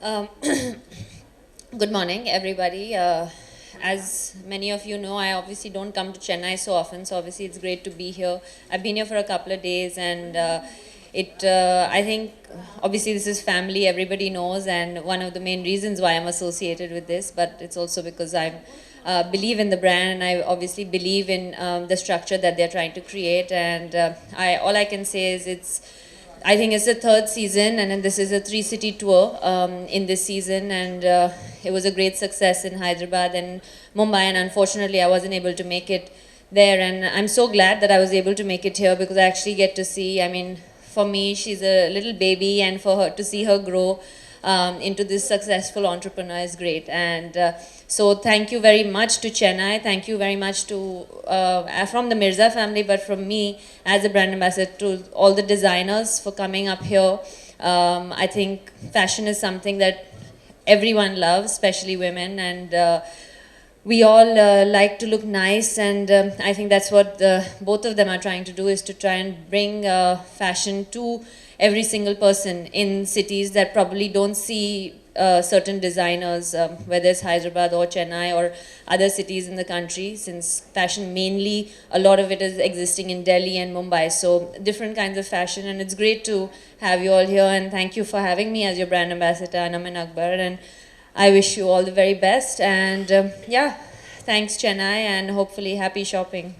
Um, Good morning, everybody. As many of you know, I obviously don't come to Chennai so often, so obviously it's great to be here. I've been here for a couple of days, and I think, obviously this is family, everybody knows, and one of the main reasons why I'm associated with this, but it's also because I believe in the brand, and I obviously believe in the structure that they're trying to create, and all I can say is I think it's the third season, and then this is a three-city tour in this season, and it was a great success in Hyderabad and Mumbai, and unfortunately I wasn't able to make it there, and I'm so glad that I was able to make it here because I actually get to see, I mean, for me, she's a little baby, and for her to see her grow into this successful entrepreneur is great. And so thank you very much to Chennai. Thank you very much to, from the Mirza family, but from me as a brand ambassador, to all the designers for coming up here. I think fashion is something that everyone loves, especially women, and we all like to look nice, and I think that's what both of them are trying to do, is to try and bring fashion to every single person in cities that probably don't see certain designers, whether it's Hyderabad or Chennai or other cities in the country, since fashion mainly, a lot of it is existing in Delhi and Mumbai, so different kinds of fashion, and it's great to have you all here, and thank you for having me as your brand ambassador, Anam and Akbar, and I wish you all the very best, and yeah, thanks Chennai, and hopefully happy shopping.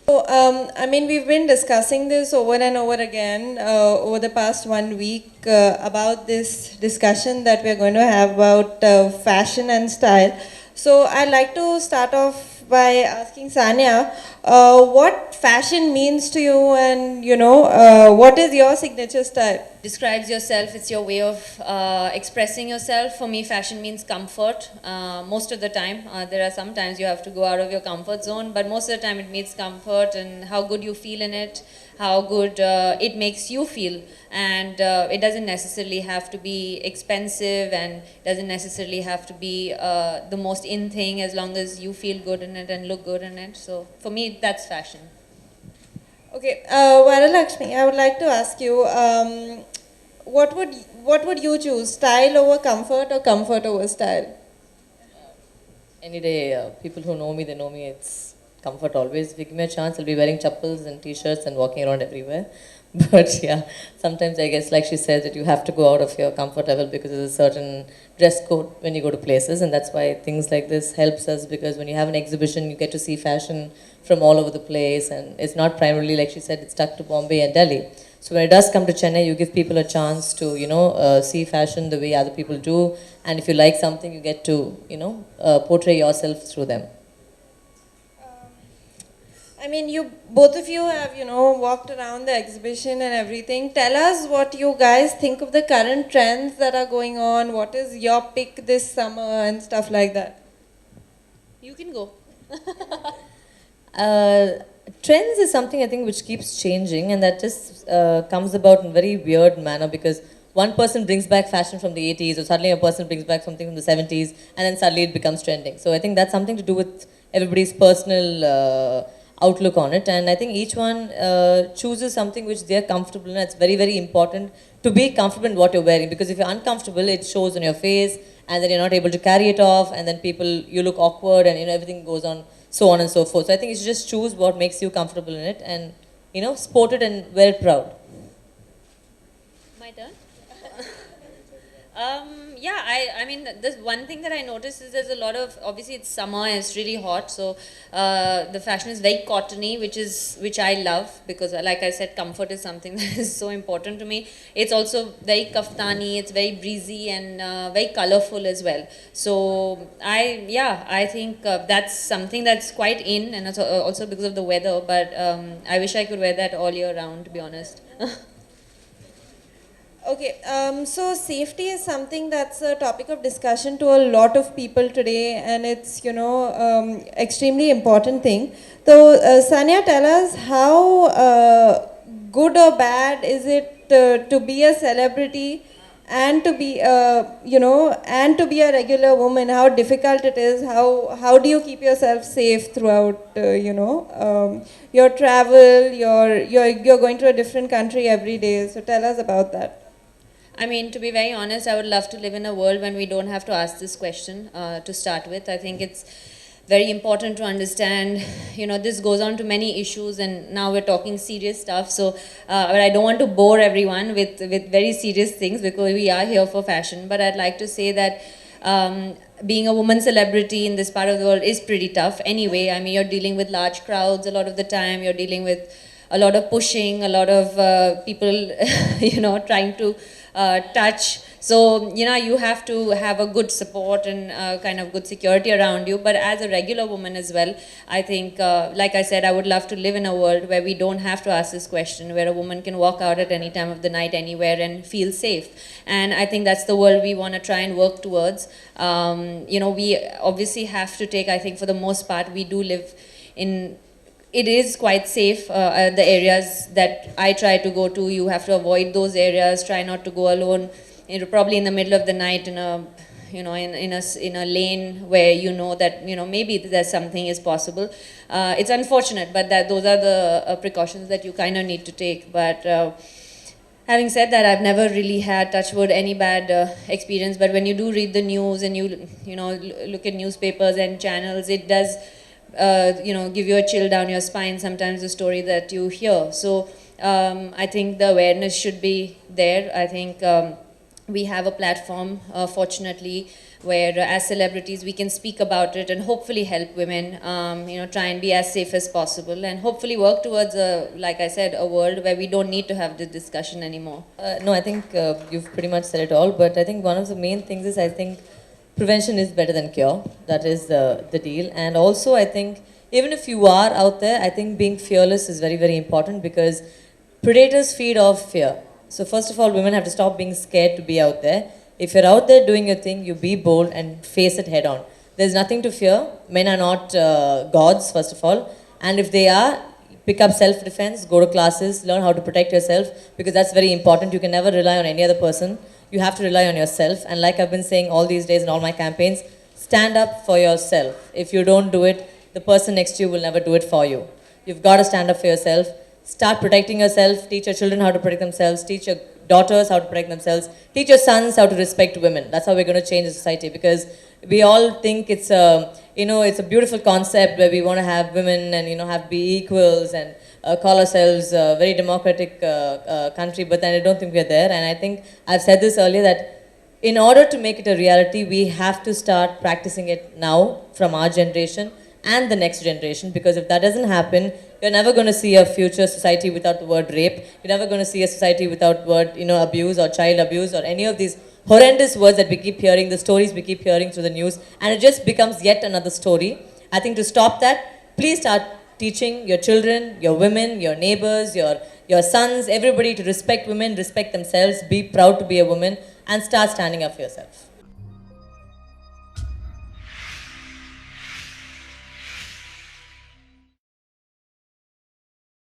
So, I mean, we've been discussing this over and over again over the past 1 week about this discussion that we're going to have about fashion and style. So, I'd like to start off by asking Sania, what fashion means to you, and what is your signature style? Describes yourself, it's your way of expressing yourself. For me, fashion means comfort most of the time. There are some times you have to go out of your comfort zone, but most of the time it means comfort and how good you feel in it, how good it makes you feel, and it doesn't necessarily have to be expensive, and doesn't necessarily have to be the most in thing, as long as you feel good in it and look good in it. So for me, that's fashion. Okay, Varalaxmi, I would like to ask you, what would you choose, style over comfort or comfort over style? Any day, people who know me, they know me. It's comfort always. If you give me a chance, I'll be wearing chappals and t-shirts and walking around everywhere. But yeah, sometimes I guess, like she said, that you have to go out of your comfort level because there's a certain dress code when you go to places, and that's why things like this helps us, because when you have an exhibition, you get to see fashion from all over the place, and it's not primarily, like she said, it's stuck to Bombay and Delhi. So when it does come to Chennai, you give people a chance to, see fashion the way other people do, and if you like something, you get to, portray yourself through them. I mean, both of you have, walked around the exhibition and everything. Tell us what you guys think of the current trends that are going on. What is your pick this summer and stuff like that? You can go. Trends is something I think which keeps changing, and that just comes about in a very weird manner, because one person brings back fashion from the 80s, or suddenly a person brings back something from the 70s, and then suddenly it becomes trending. So I think that's something to do with everybody's personal outlook on it, and I think each one chooses something which they're comfortable in. It's very, very important to be comfortable in what you're wearing, because if you're uncomfortable, it shows on your face, and then you're not able to carry it off, and then you look awkward, and everything goes on, so on and so forth. So I think you should just choose what makes you comfortable in it, and sport it and wear it proud. My turn. Yeah, I mean, this one thing that I noticed is there's a lot of, obviously it's summer and it's really hot, so the fashion is very cottony, which I love, because like I said, comfort is something that is so important to me. It's also very kaftani, it's very breezy, and very colorful as well. So I think that's something that's quite in, and also because of the weather, but I wish I could wear that all year round, to be honest. Okay, so safety is something that's a topic of discussion to a lot of people today, and it's, extremely important thing. So, Sania, tell us how good or bad is it to be a celebrity and to be, and to be a regular woman, how difficult it is, how do you keep yourself safe throughout, your travel, you're going to a different country every day, so tell us about that. I mean, to be very honest, I would love to live in a world when we don't have to ask this question to start with. I think it's very important to understand, this goes on to many issues, and now we're talking serious stuff. So, but I don't want to bore everyone with very serious things because we are here for fashion. But I'd like to say that being a woman celebrity in this part of the world is pretty tough anyway. I mean, you're dealing with large crowds a lot of the time. You're dealing with a lot of pushing, a lot of people, trying to touch. So, you have to have a good support and kind of good security around you. But as a regular woman as well, I think, like I said, I would love to live in a world where we don't have to ask this question, where a woman can walk out at any time of the night, anywhere, and feel safe. And I think that's the world we want to try and work towards. We obviously have to take, I think for the most part, we do live in, it is quite safe. The areas that I try to go to, you have to avoid those areas. Try not to go alone. Probably in the middle of the night in a, in a lane where that maybe there's something is possible. It's unfortunate, but those are the precautions that you kind of need to take. But having said that, I've never really had, touch wood, any bad experience. But when you do read the news and you look at newspapers and channels, it does. Give you a chill down your spine sometimes, the story that you hear. So I think the awareness should be there. I think we have a platform, fortunately, where as celebrities we can speak about it and hopefully help women, try and be as safe as possible and hopefully work towards, like I said, a world where we don't need to have this discussion anymore. No, I think you've pretty much said it all, but I think one of the main things is, I think, prevention is better than cure. That is the deal. And also, I think, even if you are out there, I think being fearless is very, very important, because predators feed off fear. So first of all, women have to stop being scared to be out there. If you're out there doing your thing, you be bold and face it head on. There's nothing to fear. Men are not gods, first of all. And if they are, pick up self-defense, go to classes, learn how to protect yourself, because that's very important. You can never rely on any other person. You have to rely on yourself. And like I've been saying all these days in all my campaigns, stand up for yourself. If you don't do it, the person next to you will never do it for you. You've got to stand up for yourself. Start protecting yourself. Teach your children how to protect themselves. Teach your daughters how to protect themselves. Teach your sons how to respect women. That's how we're going to change the society, because we all think it's a, it's a beautiful concept where we want to have women and, have be equals and call ourselves a very democratic country, but then I don't think we're there. And I think I've said this earlier, that in order to make it a reality, we have to start practicing it now from our generation and the next generation, because if that doesn't happen, you're never going to see a future society without the word rape. You're never going to see a society without word, abuse or child abuse or any of these horrendous words that we keep hearing, the stories we keep hearing through the news, and it just becomes yet another story. I think to stop that, please start teaching your children, your women, your neighbors, your sons, everybody to respect women, respect themselves, be proud to be a woman, and start standing up for yourself.